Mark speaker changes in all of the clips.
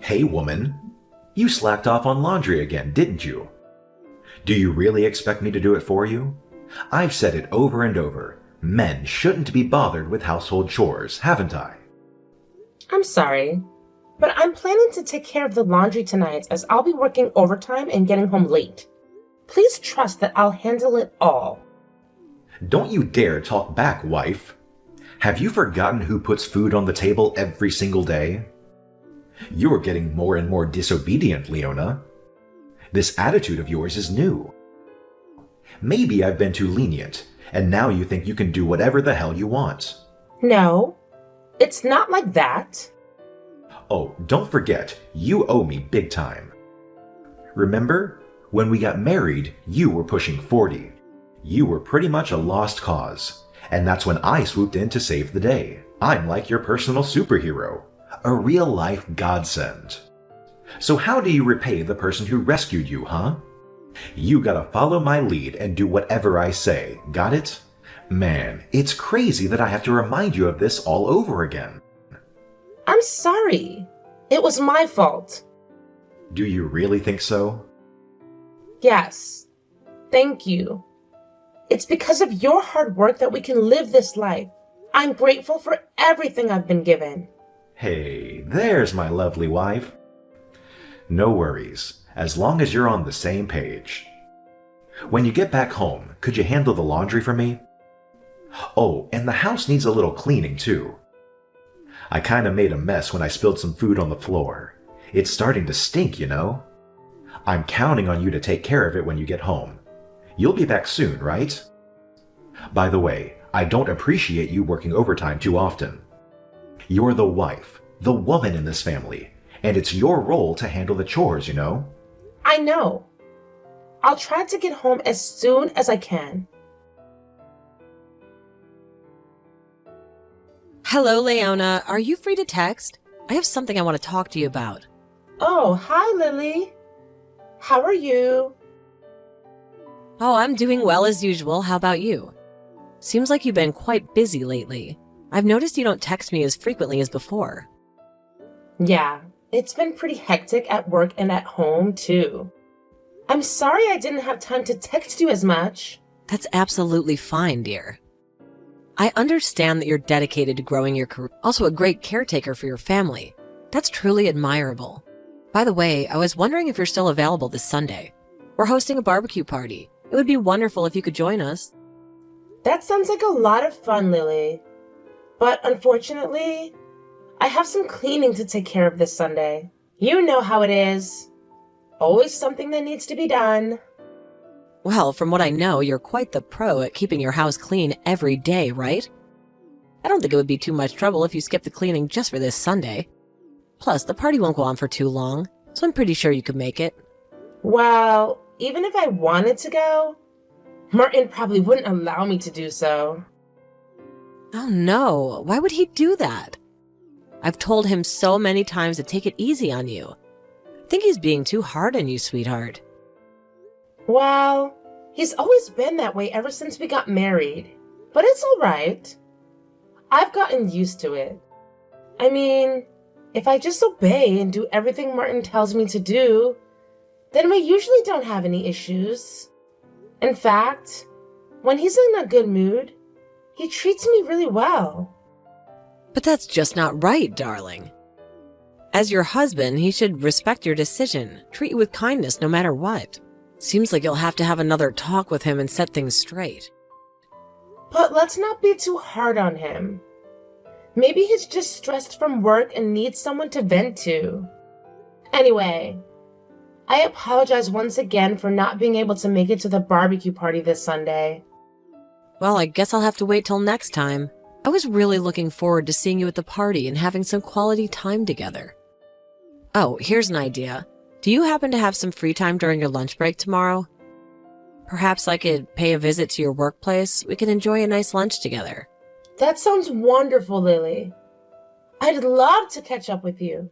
Speaker 1: Hey woman, you slacked off on laundry again, didn't you? Do you really expect me to do it for you? I've said it over and over. Men shouldn't be bothered with household chores, haven't I?
Speaker 2: I'm sorry, but I'm planning to take care of the laundry tonight as I'll be working overtime and getting home late. Please trust that I'll handle it all.
Speaker 1: Don't you dare talk back, wife. Have you forgotten who puts food on the table every single day? You're getting more and more disobedient, Leona. This attitude of yours is new. Maybe I've been too lenient, and now you think you can do whatever the hell you want.
Speaker 2: No, it's not like that.
Speaker 1: Oh, don't forget, you owe me big time. Remember, when we got married, you were pushing 40. You were pretty much a lost cause, and that's when I swooped in to save the day. I'm like your personal superhero, a real-life godsend. So how do you repay the person who rescued you, huh? You gotta follow my lead and do whatever I say, got it? Man, it's crazy that I have to remind you of this all over again.
Speaker 2: I'm sorry. It was my fault.
Speaker 1: Do you really think so?
Speaker 2: Yes. Thank you. It's because of your hard work that we can live this life. I'm grateful for everything I've been given.
Speaker 1: Hey, there's my lovely wife. No worries, as long as you're on the same page. When you get back home, could you handle the laundry for me? Oh, and the house needs a little cleaning too. I kinda made a mess when I spilled some food on the floor. It's starting to stink, you know? I'm counting on you to take care of it when you get home. You'll be back soon, right? By the way, I don't appreciate you working overtime too often. You're the wife, the woman in this family, and it's your role to handle the chores, you know?
Speaker 2: I know. I'll try to get home as soon as I can.
Speaker 3: Hello, Leona. Are you free to text? I have something I want to talk to you about.
Speaker 2: Oh, hi, Lily. How are you?
Speaker 3: Oh, I'm doing well as usual. How about you? Seems like you've been quite busy lately. I've noticed you don't text me as frequently as before.
Speaker 2: Yeah, it's been pretty hectic at work and at home, too. I'm sorry I didn't have time to text you as much.
Speaker 3: That's absolutely fine, dear. I understand that you're dedicated to growing your career, also a great caretaker for your family. That's truly admirable. By the way, I was wondering if you're still available this Sunday. We're hosting a barbecue party. It would be wonderful if you could join us.
Speaker 2: That sounds like a lot of fun, Lily. But unfortunately, I have some cleaning to take care of this Sunday. You know how it is. Always something that needs to be done.
Speaker 3: Well, from what I know, you're quite the pro at keeping your house clean every day, right? I don't think it would be too much trouble if you skipped the cleaning just for this Sunday. Plus, the party won't go on for too long, so I'm pretty sure you could make it.
Speaker 2: Well, even if I wanted to go, Martin probably wouldn't allow me to do so.
Speaker 3: Oh no, why would he do that? I've told him so many times to take it easy on you. I think he's being too hard on you, sweetheart.
Speaker 2: Well, he's always been that way ever since we got married. But it's all right. I've gotten used to it. I mean, if I just obey and do everything Martin tells me to do, then we usually don't have any issues. In fact, when he's in a good mood, he treats me really well.
Speaker 3: But that's just not right, darling. As your husband, he should respect your decision, treat you with kindness no matter what. Seems like you'll have to have another talk with him and set things straight.
Speaker 2: But let's not be too hard on him. Maybe he's just stressed from work and needs someone to vent to. Anyway, I apologize once again for not being able to make it to the barbecue party this Sunday.
Speaker 3: Well, I guess I'll have to wait till next time. I was really looking forward to seeing you at the party and having some quality time together. Oh, here's an idea. Do you happen to have some free time during your lunch break tomorrow? Perhaps I could pay a visit to your workplace. We could enjoy a nice lunch together.
Speaker 2: That sounds wonderful, Lily. I'd love to catch up with you.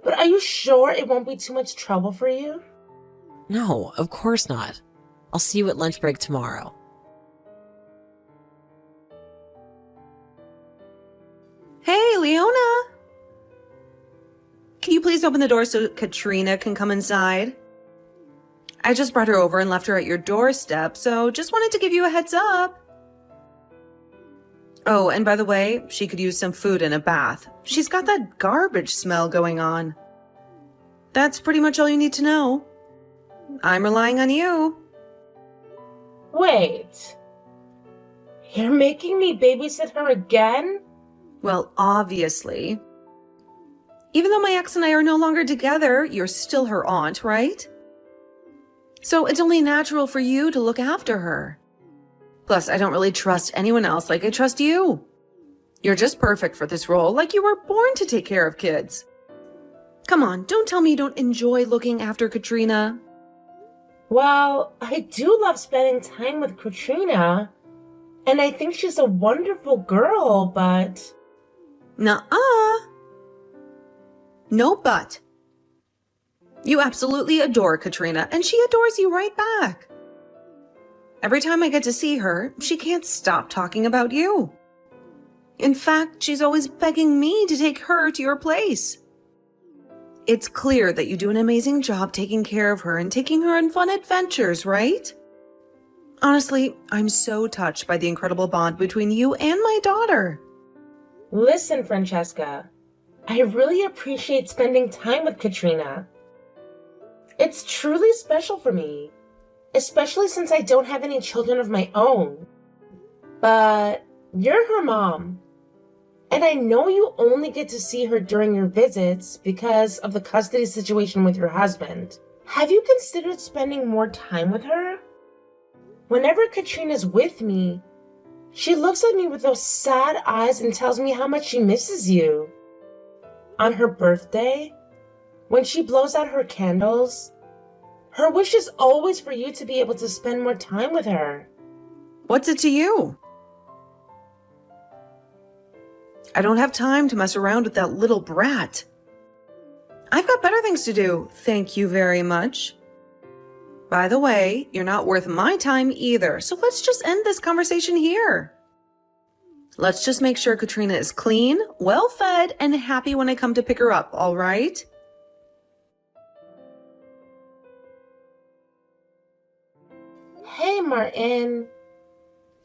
Speaker 2: But are you sure it won't be too much trouble for you?
Speaker 3: No, of course not. I'll see you at lunch break tomorrow.
Speaker 4: Hey, Leona! can you please open the door so Katrina can come inside? I just brought her over and left her at your doorstep, so just wanted to give you a heads up. Oh, and by the way, she could use some food and a bath. She's got that garbage smell going on. That's pretty much all you need to know. I'm relying on you.
Speaker 2: Wait. You're making me babysit her again?
Speaker 4: Well, obviously. Even though my ex and I are no longer together, you're still her aunt, right? So it's only natural for you to look after her. Plus, I don't really trust anyone else like I trust you. You're just perfect for this role, like you were born to take care of kids. Come on, don't tell me you don't enjoy looking after Katrina.
Speaker 2: Well, I do love spending time with Katrina, and I think she's a wonderful girl, but...
Speaker 4: Nuh-uh. No but. You absolutely adore Katrina, and she adores you right back. Every time I get to see her, she can't stop talking about you. In fact, she's always begging me to take her to your place. It's clear that you do an amazing job taking care of her and taking her on fun adventures, right? Honestly, I'm so touched by the incredible bond between you and my daughter.
Speaker 2: Listen, Francesca, I really appreciate spending time with Katrina. It's truly special for me, especially since I don't have any children of my own. But you're her mom, and I know you only get to see her during your visits because of the custody situation with your husband. Have you considered spending more time with her? Whenever Katrina's with me, she looks at me with those sad eyes and tells me how much she misses you. On her birthday, when she blows out her candles, her wish is always for you to be able to spend more time with her.
Speaker 4: What's it to you? I don't have time to mess around with that little brat. I've got better things to do, thank you very much. By the way, you're not worth my time either, so let's just end this conversation here. Let's just make sure Katrina is clean, well-fed, and happy when I come to pick her up, all right?
Speaker 2: Hey, Martin.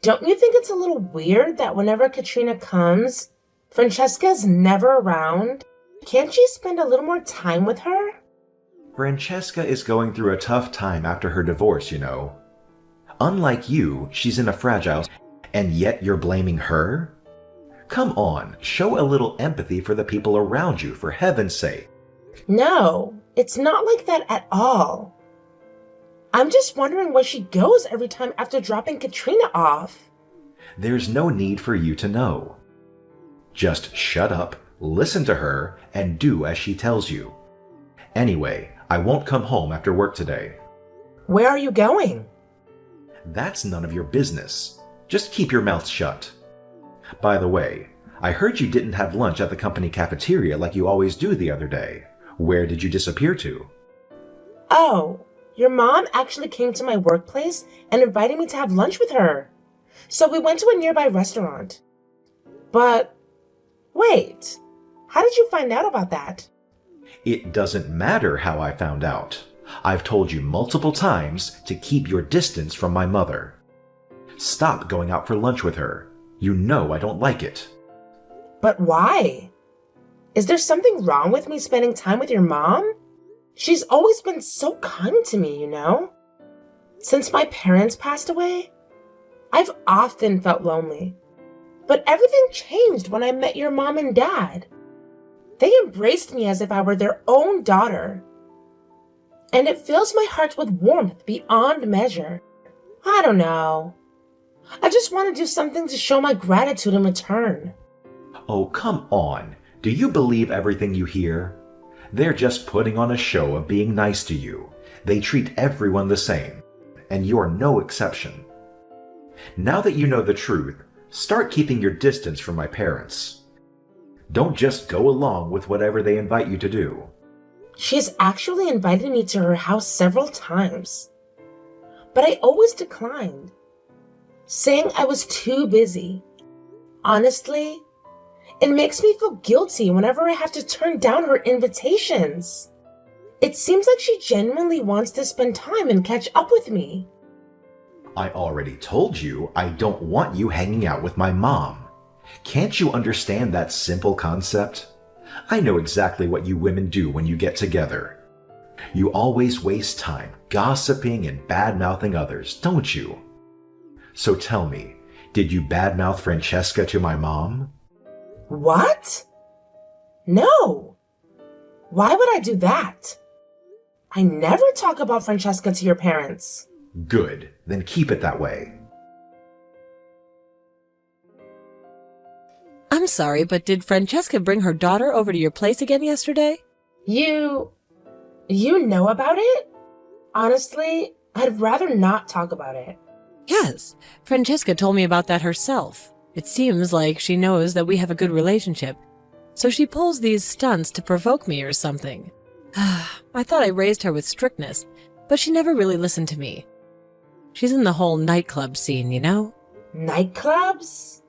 Speaker 2: Don't you think it's a little weird that whenever Katrina comes, Francesca's never around? Can't you spend a little more time with her?
Speaker 1: Francesca is going through a tough time after her divorce, you know. Unlike you, she's in a fragile, and yet you're blaming her? Come on, show a little empathy for the people around you, for heaven's sake.
Speaker 2: No, it's not like that at all. I'm just wondering where she goes every time after dropping Katrina off.
Speaker 1: There's no need for you to know. Just shut up, listen to her, and do as she tells you. Anyway, I won't come home after work today.
Speaker 2: Where are you going?
Speaker 1: That's none of your business. Just keep your mouth shut. By the way, I heard you didn't have lunch at the company cafeteria like you always do the other day. Where did you disappear to?
Speaker 2: Oh, your mom actually came to my workplace and invited me to have lunch with her. So we went to a nearby restaurant. But, wait, how did you find out about that?
Speaker 1: It doesn't matter how I found out. I've told you multiple times to keep your distance from my mother. Stop going out for lunch with her. You know I don't like it.
Speaker 2: But why? Is there something wrong with me spending time with your mom? She's always been so kind to me, you know? Since my parents passed away, I've often felt lonely. But everything changed when I met your mom and dad. They embraced me as if I were their own daughter. And it fills my heart with warmth beyond measure. I don't know. I just want to do something to show my gratitude in return.
Speaker 1: Oh, come on. Do you believe everything you hear? They're just putting on a show of being nice to you. They treat everyone the same, and you're no exception. Now that you know the truth, start keeping your distance from my parents. Don't just go along with whatever they invite you to do.
Speaker 2: She's actually invited me to her house several times. But I always declined, saying I was too busy. Honestly, It makes me feel guilty whenever I have to turn down her invitations. It seems like she genuinely wants to spend time and catch up with me.
Speaker 1: I already told you I don't want you hanging out with my mom. Can't you understand that simple concept? I know exactly what you women do when you get together. You always waste time gossiping and bad-mouthing others, don't you? So tell me, did you badmouth Francesca to my mom?
Speaker 2: What? No. Why would I do that? I never talk about Francesca to your parents.
Speaker 1: Good, then keep it that way.
Speaker 3: I'm sorry, but did Francesca bring her daughter over to your place again yesterday?
Speaker 2: You know about it? Honestly, I'd rather not talk about it.
Speaker 3: Yes, Francesca told me about that herself. It seems like she knows that we have a good relationship, so she pulls these stunts to provoke me or something. I thought I raised her with strictness, but she never really listened to me. She's in the whole nightclub scene, you know?
Speaker 2: Nightclubs?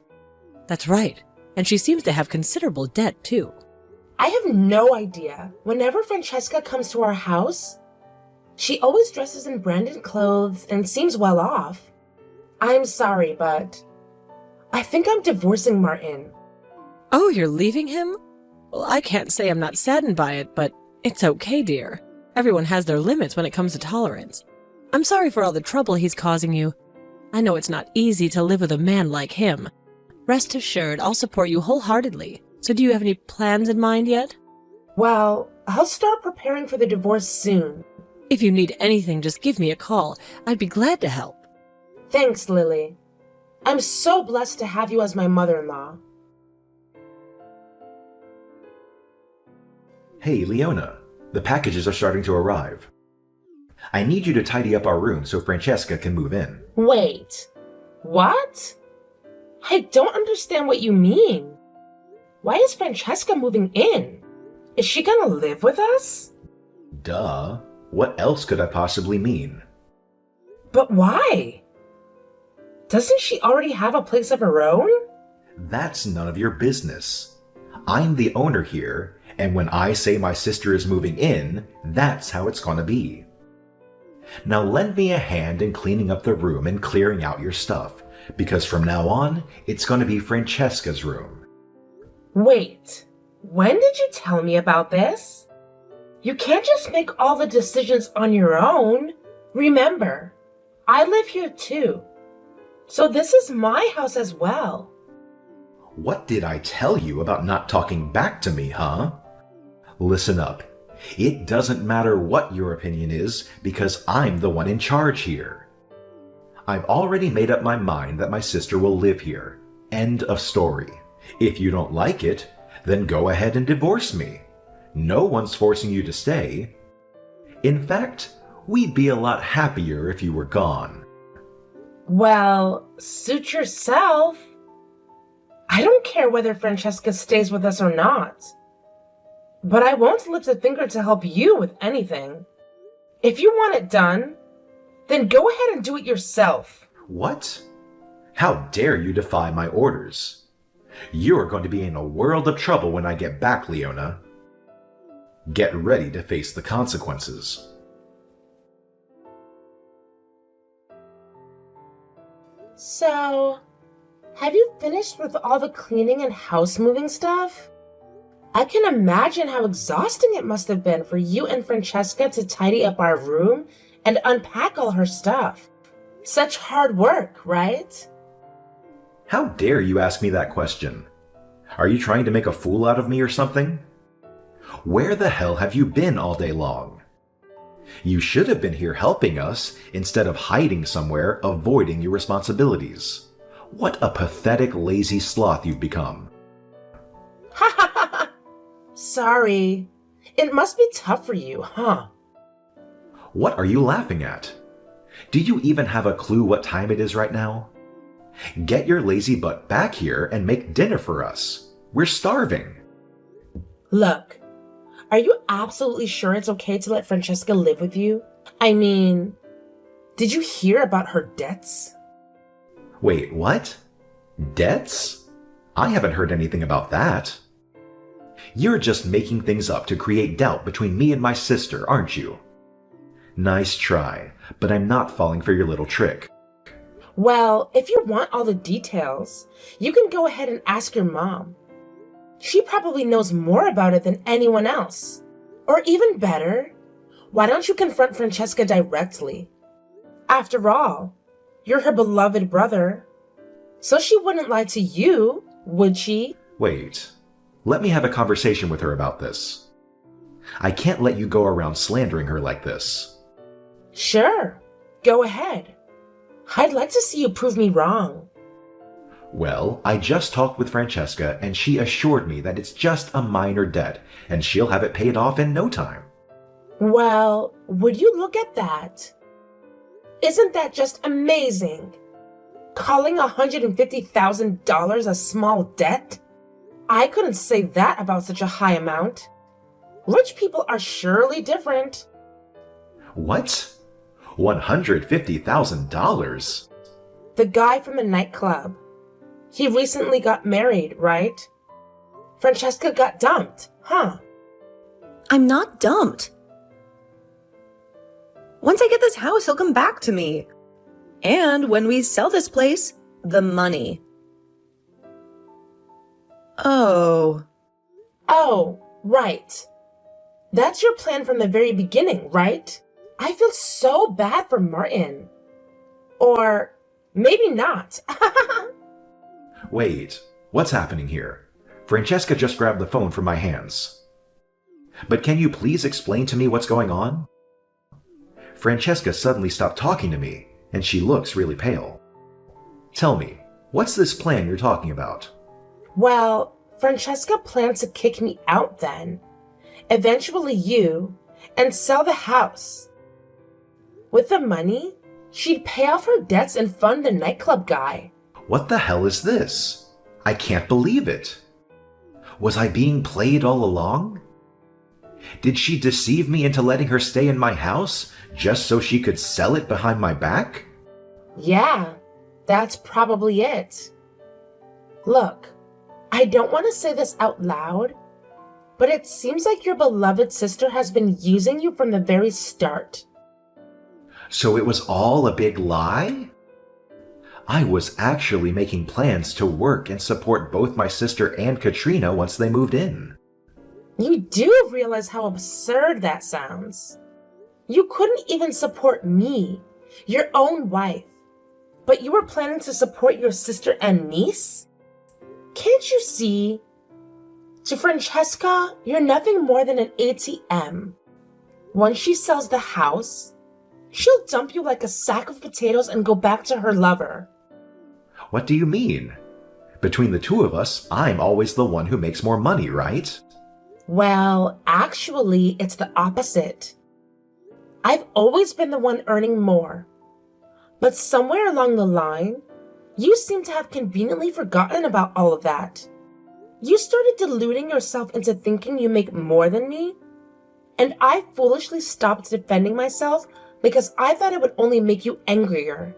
Speaker 3: That's right, and she seems to have considerable debt, too.
Speaker 2: I have no idea. Whenever Francesca comes to our house, she always dresses in branded clothes and seems well off. I'm sorry, but I think I'm divorcing Martin.
Speaker 3: Oh, you're leaving him? Well, I can't say I'm not saddened by it, but it's okay, dear. Everyone has their limits when it comes to tolerance. I'm sorry for all the trouble he's causing you. I know it's not easy to live with a man like him. Rest assured, I'll support you wholeheartedly. So do you have any plans in mind yet?
Speaker 2: Well, I'll start preparing for the divorce soon.
Speaker 3: If you need anything, just give me a call. I'd be glad to help.
Speaker 2: Thanks, Lily. I'm so blessed to have you as my mother-in-law.
Speaker 1: Hey, Leona, the packages are starting to arrive. I need you to tidy up our room so Francesca can move in.
Speaker 2: Wait, what? I don't understand what you mean. Why is Francesca moving in? Is she gonna live with us?
Speaker 1: Duh. What else could I possibly mean?
Speaker 2: But why? Doesn't she already have a place of her own?
Speaker 1: That's none of your business. I'm the owner here, and when I say my sister is moving in, that's how it's gonna be. Now lend me a hand in cleaning up the room and clearing out your stuff, because from now on, it's gonna be Francesca's room.
Speaker 2: Wait, when did you tell me about this? You can't just make all the decisions on your own. Remember, I live here too. So this is my house as well.
Speaker 1: What did I tell you about not talking back to me, huh? Listen up. It doesn't matter what your opinion is because I'm the one in charge here. I've already made up my mind that my sister will live here. End of story. If you don't like it, then go ahead and divorce me. No one's forcing you to stay. In fact, we'd be a lot happier if you were gone.
Speaker 2: Well, suit yourself. I don't care whether Francesca stays with us or not. But I won't lift a finger to help you with anything. If you want it done, then go ahead and do it yourself.
Speaker 1: What? How dare you defy my orders? You're going to be in a world of trouble when I get back, Leona. Get ready to face the consequences.
Speaker 2: So, have you finished with all the cleaning and house moving stuff? I can imagine how exhausting it must have been for you and Francesca to tidy up our room and unpack all her stuff. Such hard work, right?
Speaker 1: How dare you ask me that question? Are you trying to make a fool out of me or something? Where the hell have you been all day long? You should have been here helping us instead of hiding somewhere, avoiding your responsibilities. What a pathetic, lazy sloth you've become.
Speaker 2: Ha ha ha ha! Sorry. It must be tough for you, huh?
Speaker 1: What are you laughing at? Do you even have a clue what time it is right now? Get your lazy butt back here and make dinner for us. We're starving.
Speaker 2: Look, are you absolutely sure it's okay to let Francesca live with you? I mean, did you hear about her debts?
Speaker 1: Wait, what? Debts? I haven't heard anything about that. You're just making things up to create doubt between me and my sister, aren't you? Nice try, but I'm not falling for your little trick.
Speaker 2: Well, if you want all the details, you can go ahead and ask your mom. She probably knows more about it than anyone else. Or even better, why don't you confront Francesca directly? After all, you're her beloved brother. So she wouldn't lie to you, would she?
Speaker 1: Wait, let me have a conversation with her about this. I can't let you go around slandering her like this.
Speaker 2: Sure, go ahead. I'd like to see you prove me wrong.
Speaker 1: Well, I just talked with Francesca and she assured me that it's just a minor debt and she'll have it paid off in no time.
Speaker 2: Well, would you look at that? Isn't that just amazing? Calling $150,000 a small debt? I couldn't say that about such a high amount. Rich people are surely different.
Speaker 1: What? $150,000?
Speaker 2: The guy from the nightclub. He recently got married, right? Francesca got dumped, huh?
Speaker 4: I'm not dumped. Once I get this house, he'll come back to me. And when we sell this place, the money. Oh.
Speaker 2: Oh, right. That's your plan from the very beginning, right? I feel so bad for Martin. Or maybe not.
Speaker 1: Wait, what's happening here? Francesca just grabbed the phone from my hands. But can you please explain to me what's going on? Francesca suddenly stopped talking to me, and she looks really pale. Tell me, what's this plan you're talking about?
Speaker 2: Well, Francesca plans to kick me out then. Eventually you, and sell the house. With the money, she'd pay off her debts and fund the nightclub guy.
Speaker 1: What the hell is this? I can't believe it. Was I being played all along? Did she deceive me into letting her stay in my house just so she could sell it behind my back?
Speaker 2: Yeah, that's probably it. Look, I don't want to say this out loud, but it seems like your beloved sister has been using you from the very start.
Speaker 1: So it was all a big lie? I was actually making plans to work and support both my sister and Katrina once they moved in.
Speaker 2: You do realize how absurd that sounds. You couldn't even support me, your own wife, but you were planning to support your sister and niece? Can't you see? To Francesca, you're nothing more than an ATM. Once she sells the house, she'll dump you like a sack of potatoes and go back to her lover.
Speaker 1: What do you mean? Between the two of us, I'm always the one who makes more money, right?
Speaker 2: Well, actually, it's the opposite. I've always been the one earning more. But somewhere along the line, you seem to have conveniently forgotten about all of that. You started deluding yourself into thinking you make more than me, and I foolishly stopped defending myself because I thought it would only make you angrier.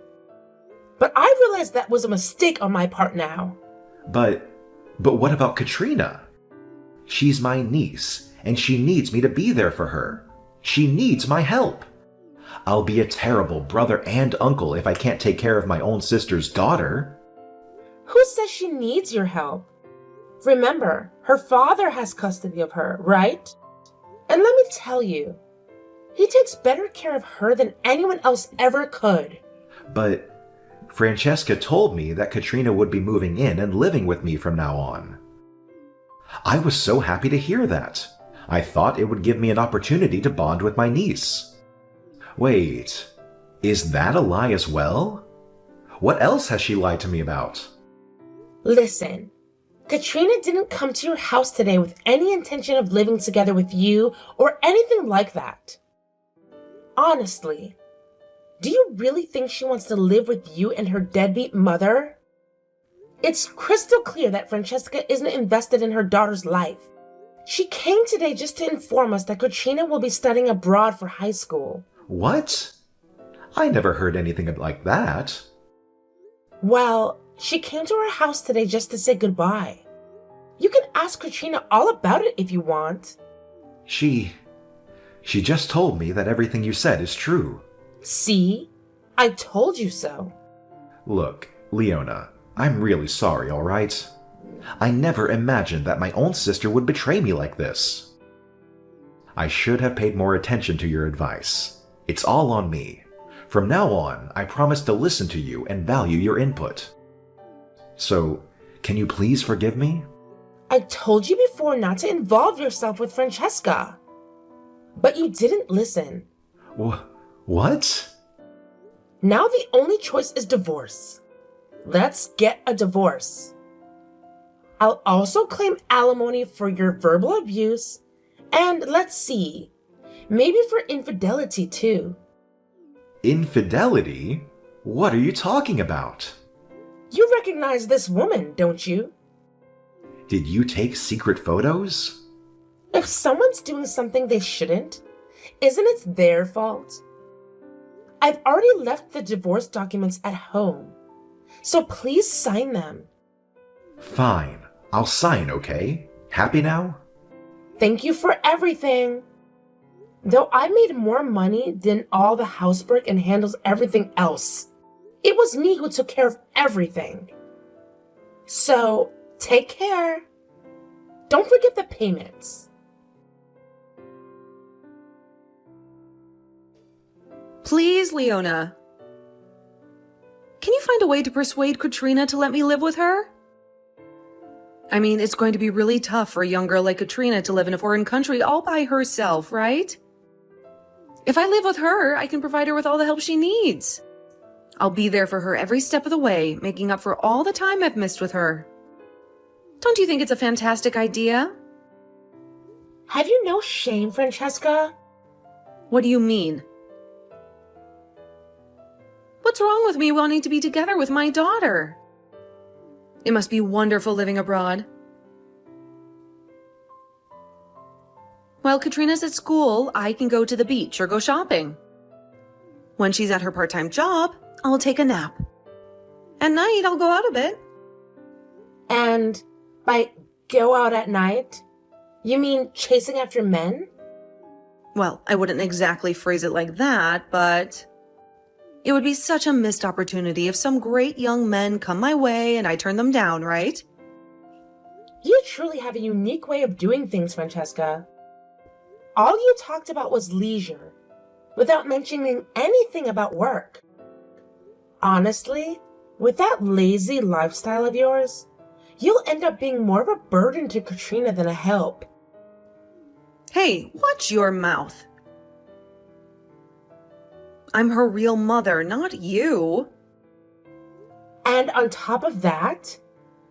Speaker 2: But I realized that was a mistake on my part now.
Speaker 1: But what about Katrina? She's my niece, and she needs me to be there for her. She needs my help. I'll be a terrible brother and uncle if I can't take care of my own sister's daughter.
Speaker 2: Who says she needs your help? Remember, her father has custody of her, right? And let me tell you, he takes better care of her than anyone else ever could.
Speaker 1: But Francesca told me that Katrina would be moving in and living with me from now on. I was so happy to hear that. I thought it would give me an opportunity to bond with my niece. Wait, is that a lie as well? What else has she lied to me about?
Speaker 2: Listen, Katrina didn't come to your house today with any intention of living together with you or anything like that. Honestly, do you really think she wants to live with you and her deadbeat mother? It's crystal clear that Francesca isn't invested in her daughter's life. She came today just to inform us that Katrina will be studying abroad for high school.
Speaker 1: What? I never heard anything like that.
Speaker 2: Well, she came to our house today just to say goodbye. You can ask Katrina all about it if you want.
Speaker 1: She just told me that everything you said is true.
Speaker 2: See? I told you so.
Speaker 1: Look, Leona, I'm really sorry, all right? I never imagined that my own sister would betray me like this. I should have paid more attention to your advice. It's all on me. From now on, I promise to listen to you and value your input. So, can you please forgive me?
Speaker 2: I told you before not to involve yourself with Francesca. But you didn't listen.
Speaker 1: What?
Speaker 2: Now the only choice is divorce. Let's get a divorce. I'll also claim alimony for your verbal abuse, and let's see, maybe for infidelity too.
Speaker 1: Infidelity? What are you talking about?
Speaker 2: You recognize this woman, don't you?
Speaker 1: Did you take secret photos?
Speaker 2: If someone's doing something they shouldn't, isn't it their fault? I've already left the divorce documents at home, so please sign them.
Speaker 1: Fine, I'll sign, okay? Happy now?
Speaker 2: Thank you for everything. Though I made more money than all the housework and handles everything else, it was me who took care of everything. So, take care. Don't forget the payments.
Speaker 4: Please, Leona. Can you find a way to persuade Katrina to let me live with her? I mean, it's going to be really tough for a young girl like Katrina to live in a foreign country all by herself, right? If I live with her, I can provide her with all the help she needs. I'll be there for her every step of the way, making up for all the time I've missed with her. Don't you think it's a fantastic idea?
Speaker 2: Have you no shame, Francesca?
Speaker 4: What do you mean? What's wrong with me wanting to be together with my daughter? It must be wonderful living abroad. While Katrina's at school, I can go to the beach or go shopping. When she's at her part-time job, I'll take a nap. At night, I'll go out a bit.
Speaker 2: And by go out at night, you mean chasing after men?
Speaker 4: Well, I wouldn't exactly phrase it like that, but it would be such a missed opportunity if some great young men come my way and I turn them down, right?
Speaker 2: You truly have a unique way of doing things, Francesca. All you talked about was leisure, without mentioning anything about work. Honestly, with that lazy lifestyle of yours, you'll end up being more of a burden to Katrina than a help.
Speaker 4: Hey, watch your mouth. I'm her real mother, not you.
Speaker 2: And on top of that,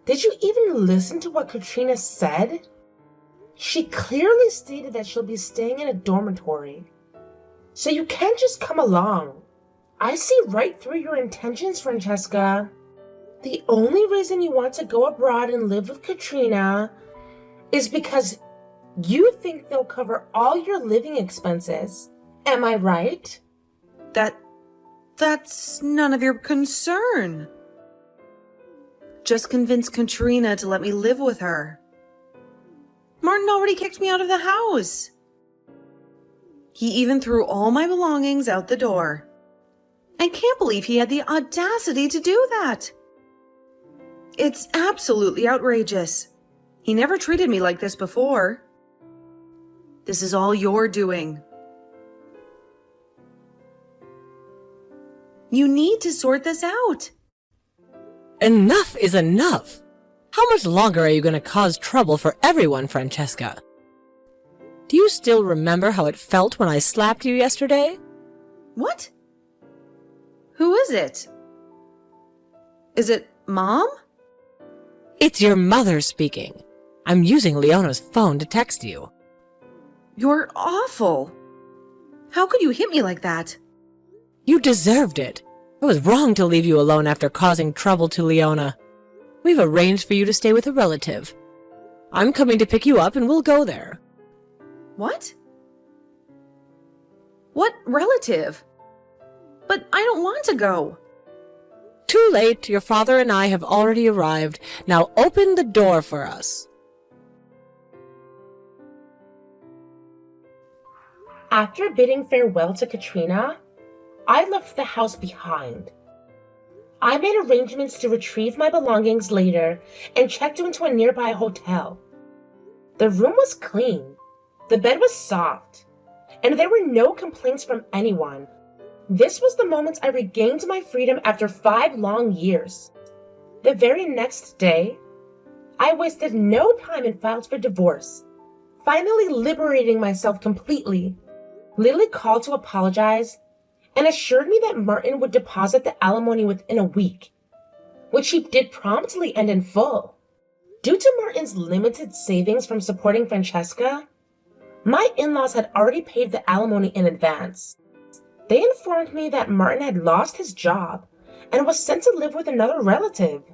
Speaker 2: did you even listen to what Katrina said? She clearly stated that she'll be staying in a dormitory. So you can't just come along. I see right through your intentions, Francesca. The only reason you want to go abroad and live with Katrina is because you think they'll cover all your living expenses. Am I right?
Speaker 4: That's none of your concern. Just convince Katrina to let me live with her. Martin already kicked me out of the house. He even threw all my belongings out the door. I can't believe he had the audacity to do that. It's absolutely outrageous. He never treated me like this before. This is all your doing. You need to sort this out.
Speaker 3: Enough is enough. How much longer are you going to cause trouble for everyone, Francesca? Do you still remember how it felt when I slapped you yesterday?
Speaker 4: What? Who is it? Is it Mom?
Speaker 3: It's your mother speaking. I'm using Leona's phone to text you.
Speaker 4: You're awful. How could you hit me like that?
Speaker 3: You deserved it. I was wrong to leave you alone after causing trouble to Leona. We've arranged for you to stay with a relative. I'm coming to pick you up and we'll go there.
Speaker 4: What? What relative? But I don't want to go.
Speaker 3: Too late. Your father and I have already arrived. Now open the door for us.
Speaker 2: After bidding farewell to Katrina, I left the house behind. I made arrangements to retrieve my belongings later and checked into a nearby hotel. The room was clean, the bed was soft, and there were no complaints from anyone. This was the moment I regained my freedom after 5 long years. The very next day, I wasted no time and filed for divorce, finally liberating myself completely. Lily called to apologize and assured me that Martin would deposit the alimony within a week, which he did promptly and in full. Due to Martin's limited savings from supporting Francesca, my in-laws had already paid the alimony in advance. They informed me that Martin had lost his job and was sent to live with another relative.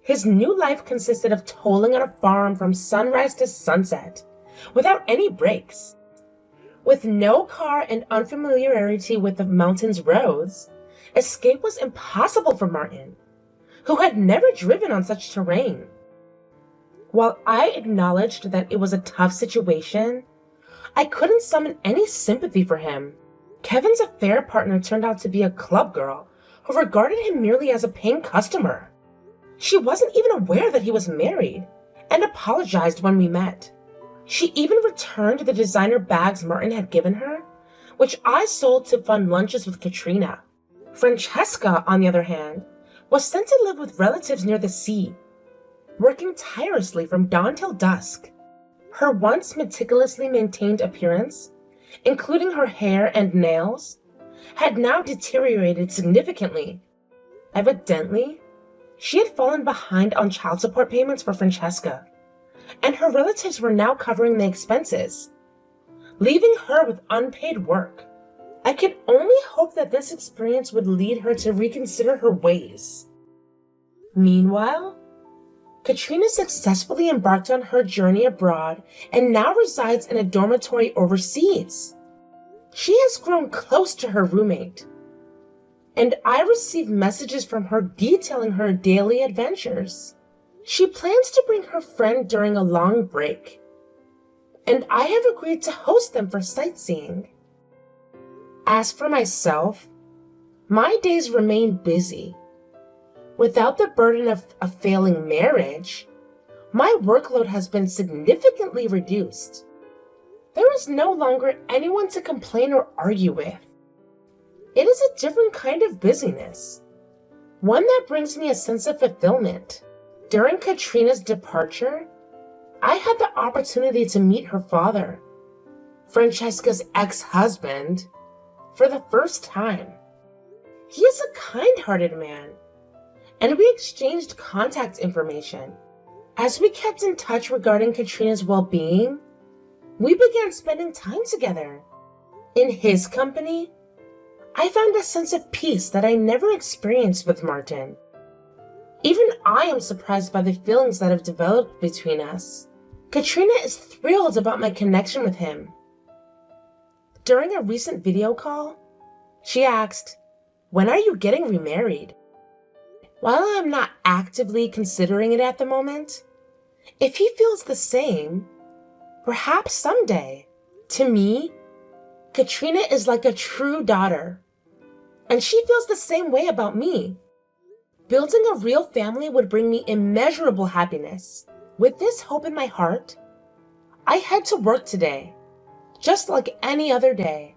Speaker 2: His new life consisted of toiling on a farm from sunrise to sunset, without any breaks. With no car and unfamiliarity with the mountain's roads, escape was impossible for Martin, who had never driven on such terrain. While I acknowledged that it was a tough situation, I couldn't summon any sympathy for him. Kevin's affair partner turned out to be a club girl who regarded him merely as a paying customer. She wasn't even aware that he was married and apologized when we met. She even returned the designer bags Martin had given her, which I sold to fund lunches with Katrina. Francesca, on the other hand, was sent to live with relatives near the sea, working tirelessly from dawn till dusk. Her once meticulously maintained appearance, including her hair and nails, had now deteriorated significantly. Evidently, she had fallen behind on child support payments for Francesca, and her relatives were now covering the expenses, leaving her with unpaid work. I could only hope that this experience would lead her to reconsider her ways. Meanwhile, Katrina successfully embarked on her journey abroad and now resides in a dormitory overseas. She has grown close to her roommate, and I receive messages from her detailing her daily adventures. She plans to bring her friend during a long break, and I have agreed to host them for sightseeing. As for myself, my days remain busy. Without the burden of a failing marriage, my workload has been significantly reduced. There is no longer anyone to complain or argue with. It is a different kind of busyness, one that brings me a sense of fulfillment. During Katrina's departure, I had the opportunity to meet her father, Francesca's ex-husband, for the first time. He is a kind-hearted man, and we exchanged contact information. As we kept in touch regarding Katrina's well-being, we began spending time together. In his company, I found a sense of peace that I never experienced with Martin. Even I am surprised by the feelings that have developed between us. Katrina is thrilled about my connection with him. During a recent video call, she asked, "When are you getting remarried?" While I am not actively considering it at the moment, if he feels the same, perhaps someday. To me, Katrina is like a true daughter, and she feels the same way about me. Building a real family would bring me immeasurable happiness. With this hope in my heart, I head to work today, just like any other day.